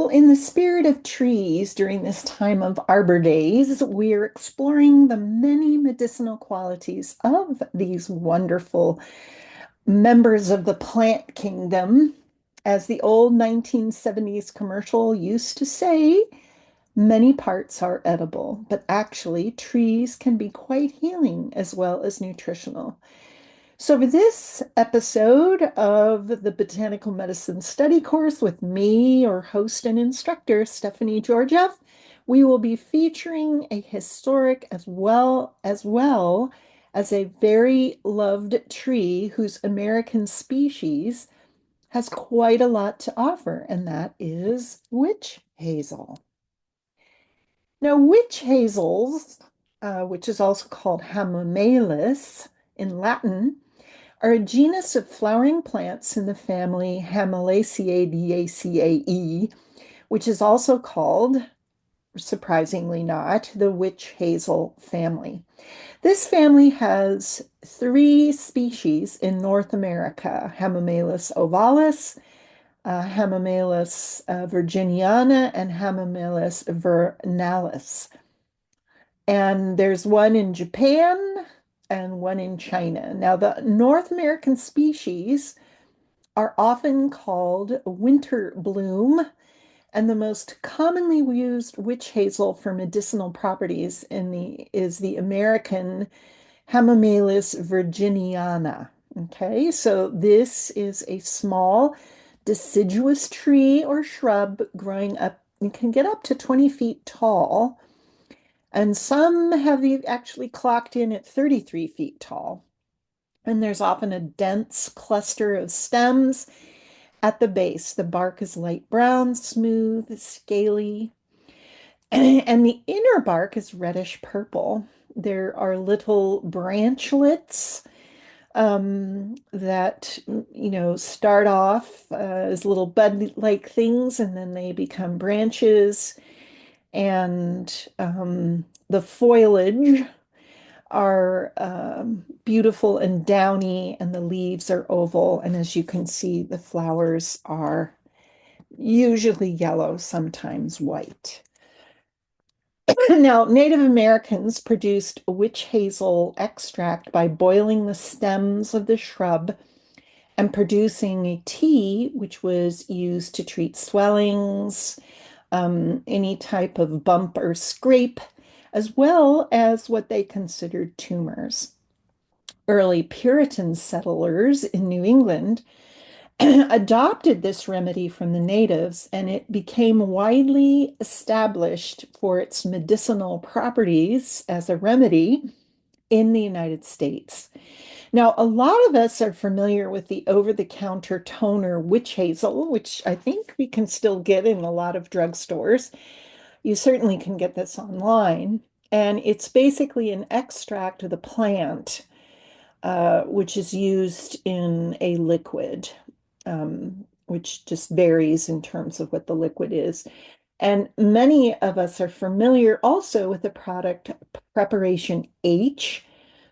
Well, in the spirit of trees during this time of Arbor Days, we're exploring the many medicinal qualities of these wonderful members of the plant kingdom. As the old 1970s commercial used to say, many parts are edible, but actually, trees can be quite healing as well as nutritional. So, for this episode of the Botanical Medicine Study Course with me, your host and instructor, Stephanie Georgiev, we will be featuring a historic as well as a very loved tree whose American species has quite a lot to offer, and that is witch hazel. Now, witch hazels, which is also called hamamelis in Latin, are a genus of flowering plants in the family Hyamelaceae, which is also called, surprisingly not, the witch hazel family. This family has three species in North America: Hamamelis ovalis, Hamamelis virginiana, and Hamamelis vernalis. And there's one in Japan and one in China. Now, the North American species are often called winter bloom, and the most commonly used witch hazel for medicinal properties is the American Hamamelis virginiana. Okay, so this is a small deciduous tree or shrub growing up. You can get up to 20 feet tall, and some have actually clocked in at 33 feet tall. And there's often a dense cluster of stems at the base. The bark is light brown, smooth, scaly, and the inner bark is reddish purple. There are little branchlets that, start off as little bud-like things, and then they become branches. And the foliage are beautiful and downy, and the leaves are oval. And as you can see, the flowers are usually yellow, sometimes white. Now, Native Americans produced witch hazel extract by boiling the stems of the shrub and producing a tea, which was used to treat swellings, any type of bump or scrape, as well as what they considered tumors. Early Puritan settlers in New England adopted this remedy from the natives, and it became widely established for its medicinal properties as a remedy in the United States. Now, a lot of us are familiar with the over-the-counter toner witch hazel, which I think we can still get in a lot of drugstores. You certainly can get this online. And it's basically an extract of the plant, which is used in a liquid, which just varies in terms of what the liquid is. And many of us are familiar also with the product Preparation H,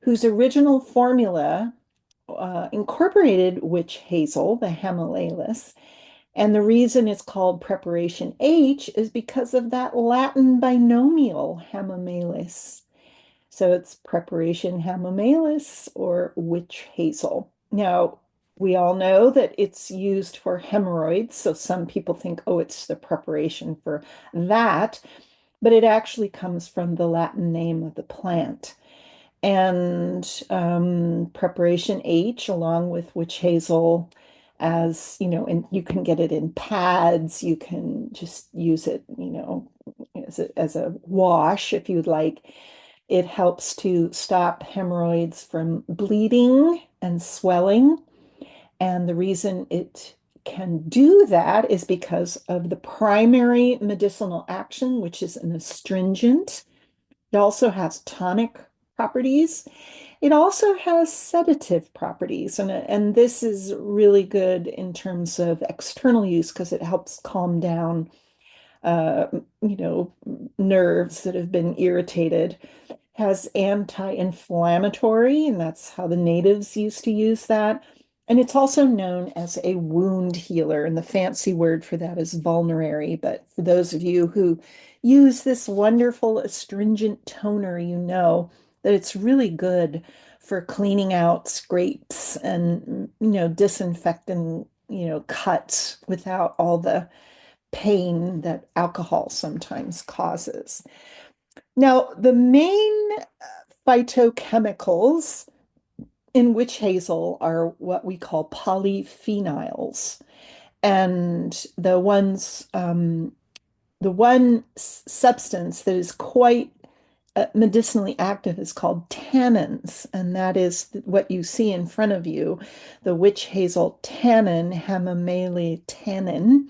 whose original formula incorporated witch hazel, the Hamamelis. And the reason it's called Preparation H is because of that Latin binomial, Hamamelis. So it's Preparation Hamamelis or witch hazel. Now, we all know that it's used for hemorrhoids. So some people think, oh, it's the preparation for that. But it actually comes from the Latin name of the plant. And Preparation H, along with witch hazel, as and you can get it in pads. You can just use it, as a wash if you'd like. It helps to stop hemorrhoids from bleeding and swelling. And the reason it can do that is because of the primary medicinal action, which is an astringent. It also has tonic properties. It also has sedative properties, and this is really good in terms of external use because it helps calm down, uh, you know, nerves that have been irritated. Has anti-inflammatory, and that's how the natives used to use that. And it's also known as a wound healer, and the fancy word for that is vulnerary. But for those of you who use this wonderful astringent toner, you know that it's really good for cleaning out scrapes and, disinfecting, cuts without all the pain that alcohol sometimes causes. Now, the main phytochemicals in witch hazel are what we call polyphenols. And the one substance that is quite medicinally active is called tannins. And that is what you see in front of you, the witch hazel tannin, chamomile tannin.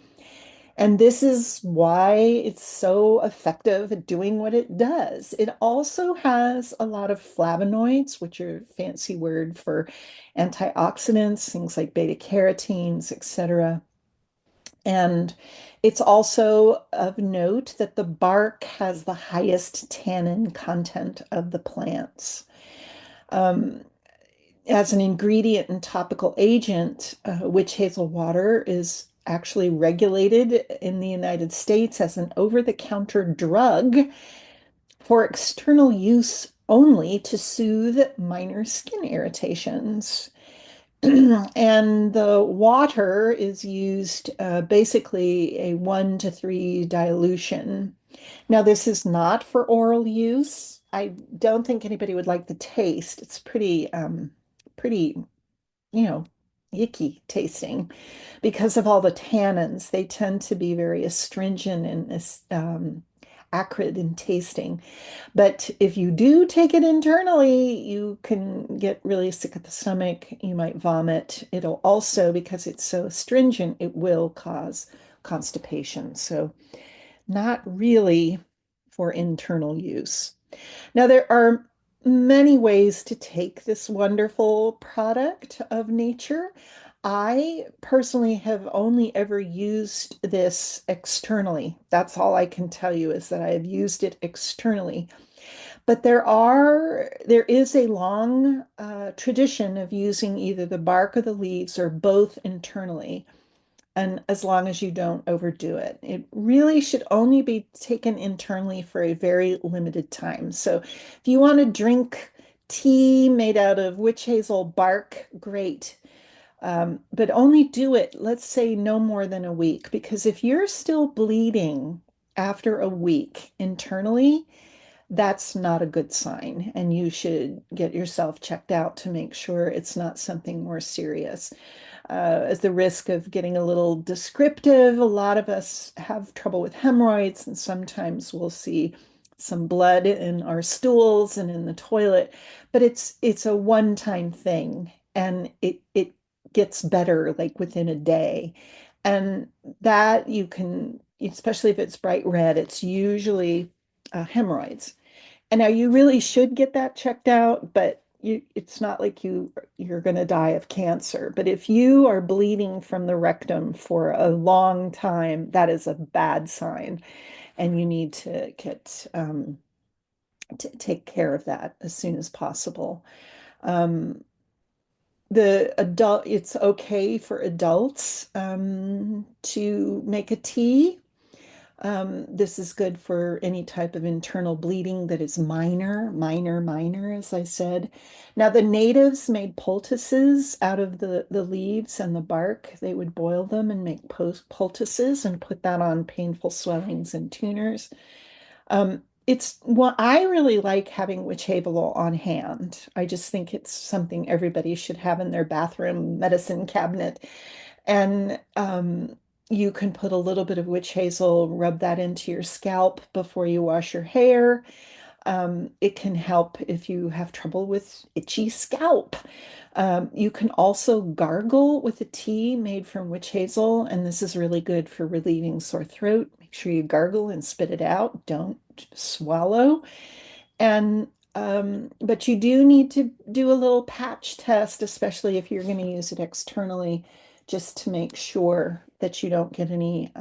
And this is why it's so effective at doing what it does. It also has a lot of flavonoids, which are a fancy word for antioxidants, things like beta carotenes, etc. And it's also of note that the bark has the highest tannin content of the plants. Um, as an ingredient and topical agent, witch hazel water is actually regulated in the United States as an over-the-counter drug for external use only to soothe minor skin irritations. And the water is used basically a 1 to 3 dilution. Now, this is not for oral use. I don't think anybody would like the taste. It's pretty, you know, icky tasting because of all the tannins. They tend to be very astringent and acrid in tasting. But if you do take it internally, you can get really sick at the stomach. You might vomit. It'll also, because it's so astringent, it will cause constipation. So, not really for internal use. Now, there are many ways to take this wonderful product of nature. I personally have only ever used this externally. That's all I can tell you is that I have used it externally. But there is a long tradition of using either the bark or the leaves or both internally, and as long as you don't overdo it. It really should only be taken internally for a very limited time. So if you want to drink tea made out of witch hazel bark, great. But only do it, let's say, no more than a week, because if you're still bleeding after a week internally, that's not a good sign, and you should get yourself checked out to make sure it's not something more serious. As the risk of getting a little descriptive, a lot of us have trouble with hemorrhoids, and sometimes we'll see some blood in our stools and in the toilet, but it's a one-time thing, and it gets better like within a day. And that you can, especially if it's bright red, it's usually hemorrhoids. And now you really should get that checked out, but it's not like you're going to die of cancer. But if you are bleeding from the rectum for a long time, that is a bad sign, and you need to get to take care of that as soon as possible. Um, it's okay for adults to make a tea. This is good for any type of internal bleeding that is minor, as I said. Now, the natives made poultices out of the leaves and the bark. They would boil them and make poultices and put that on painful swellings and tuners. It's well, I really like having witch hazel on hand. I just think it's something everybody should have in their bathroom medicine cabinet. And you can put a little bit of witch hazel, rub that into your scalp before you wash your hair. It can help if you have trouble with itchy scalp. You can also gargle with a tea made from witch hazel, and this is really good for relieving sore throat. Make sure you gargle and spit it out. Don't swallow. And but you do need to do a little patch test, especially if you're going to use it externally, just to make sure that you don't get any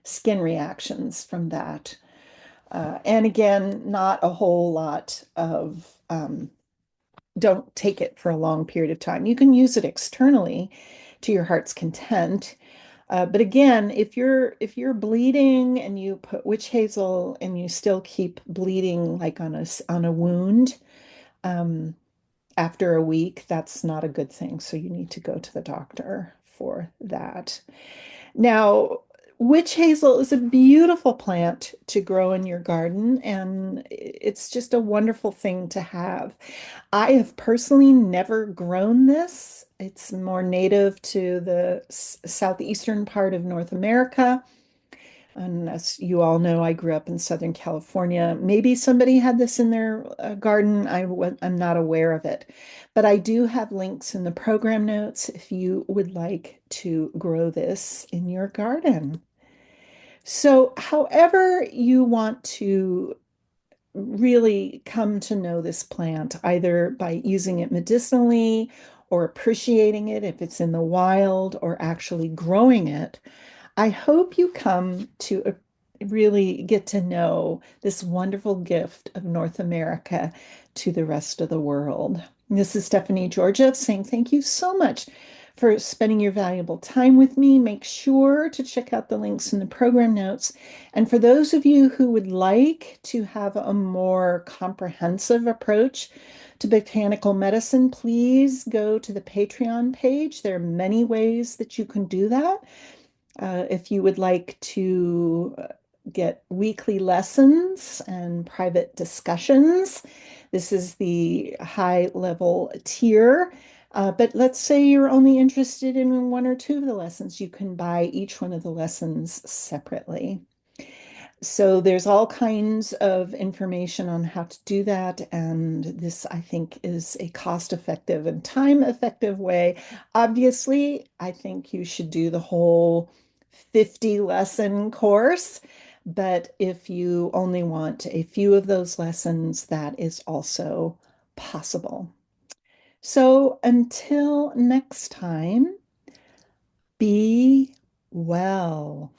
skin reactions from that. And again, not a whole lot of don't take it for a long period of time. You can use it externally to your heart's content. But again, if you're bleeding and you put witch hazel and you still keep bleeding like on a wound, um, after a week, that's not a good thing. So you need to go to the doctor for that. Now, witch hazel is a beautiful plant to grow in your garden, and it's just a wonderful thing to have. I have personally never grown this. It's more native to the southeastern part of North America. And as you all know, I grew up in Southern California. Maybe somebody had this in their garden. I'm not aware of it. But I do have links in the program notes if you would like to grow this in your garden. So, however you want to really come to know this plant, either by using it medicinally or appreciating it if it's in the wild or actually growing it, I hope you come to really get to know this wonderful gift of North America to the rest of the world. This is Stephanie Georgia saying thank you so much for spending your valuable time with me. Make sure to check out the links in the program notes. And for those of you who would like to have a more comprehensive approach to botanical medicine, please go to the Patreon page. There are many ways that you can do that. If you would like to get weekly lessons and private discussions, this is the high level tier. But let's say you're only interested in one or two of the lessons, you can buy each one of the lessons separately. So there's all kinds of information on how to do that. And this, I think, is a cost-effective and time-effective way. Obviously, I think you should do the whole 50 lesson course. But if you only want a few of those lessons, that is also possible. So until next time, be well.